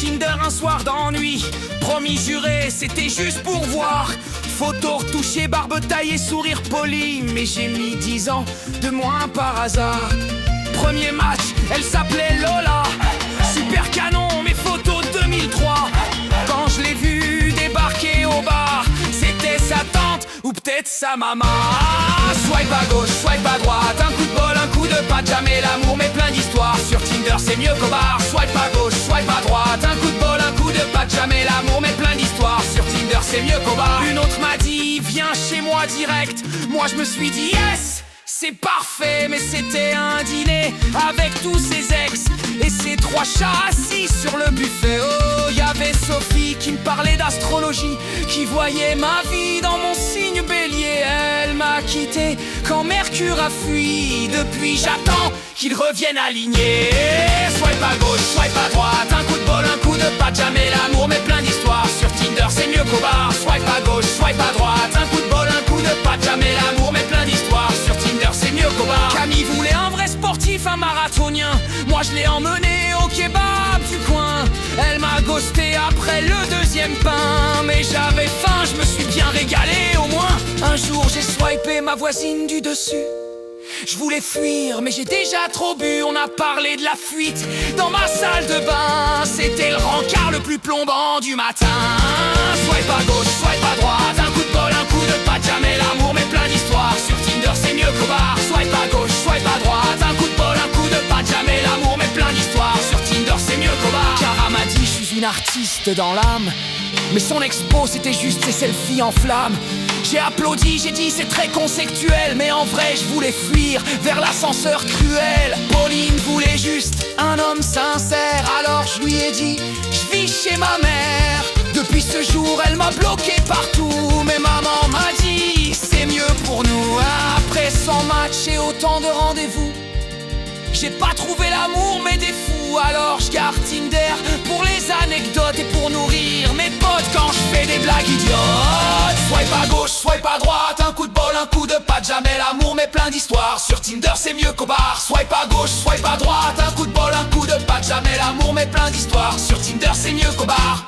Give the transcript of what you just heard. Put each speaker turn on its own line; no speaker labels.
Tinder un soir d'ennui. Promis juré, c'était juste pour voir. Photo retouchée, barbe taillée, sourire poli. Mais j'ai mis 10 ans de moins par hasard. Premier match, elle s'appelait Lola. Super canon, mes photos 2003. Quand je l'ai vue débarquer au bar, c'était sa tante ou peut-être sa maman. Swipe à gauche, swipe à droite, un coup de bol, un coup de patte, jamais l'amour mais plein d'histoires. Sur Tinder c'est mieux qu'au bar. Swipe à gauche, swipe à droite, un coup de bol, un coup de patte, jamais l'amour mais plein d'histoires. Sur Tinder c'est mieux qu'au bar. Une autre m'a dit viens chez moi direct. Moi je me suis dit yes, c'est parfait, mais c'était un dîner avec tous ses ex et ses 3 chats assis sur le buffet. Oh, y'avait Sophie qui me parlait d'astrologie, qui voyait ma vie dans mon signe bélier. Elle m'a quitté quand Mercure a fui. Depuis j'attends qu'il revienne aligné. Swipe à gauche, swipe à droite, un coup de bol, un coup de patte, jamais l'amour mais plein d'histoires. Sur Tinder c'est mieux qu'au bar. Swipe à gauche, swipe à droite, un coup de bol, un coup de patte, jamais l'amour mais plein d'histoires. Sur Tinder c'est mieux qu'au bar. Camille voulait un vrai sportif, un marathonien. Moi je l'ai emmené au kebab du coin. Elle m'a ghosté après le 2e pain. Mais j'avais faim, je me suis bien régalé au moins. Un jour j'ai swipé ma voisine du dessus. Je voulais fuir mais j'ai déjà trop bu. On a parlé de la fuite dans ma salle de bain. C'était le rencard le plus plombant du matin. Swipe à gauche, swipe à droite, un coup de bol, un coup de patte, jamais l'amour mais plein d'histoires. Sur Tinder c'est mieux qu'au bar. Swipe à gauche, swipe à droite, un coup de bol, un coup de patte, jamais l'amour mais plein d'histoires. Sur Tinder c'est mieux qu'au bar. Cara m'a dit je suis une artiste dans l'âme, mais son expo c'était juste ses selfies en flammes. J'ai applaudi, j'ai dit c'est très conceptuel, mais en vrai je voulais fuir vers l'ascenseur cruel. Pauline voulait juste un homme sincère, alors je lui ai dit je vis chez ma mère. Depuis ce jour elle m'a bloqué partout, mais maman m'a dit c'est mieux pour nous. Après 100 matchs et autant de rendez-vous, j'ai pas trouvé l'amour mais des fous. Alors je garde Tinder pour les anecdotes et pour nourrir mes potes quand je fais des blagues idiotes. Swipe à gauche, swipe à droite, un coup de bol, un coup de patte, jamais l'amour mais plein d'histoires. Sur Tinder c'est mieux qu'au bar. Swipe à gauche, swipe à droite, un coup de bol, un coup de patte, jamais l'amour mais plein d'histoires. Sur Tinder c'est mieux qu'au bar.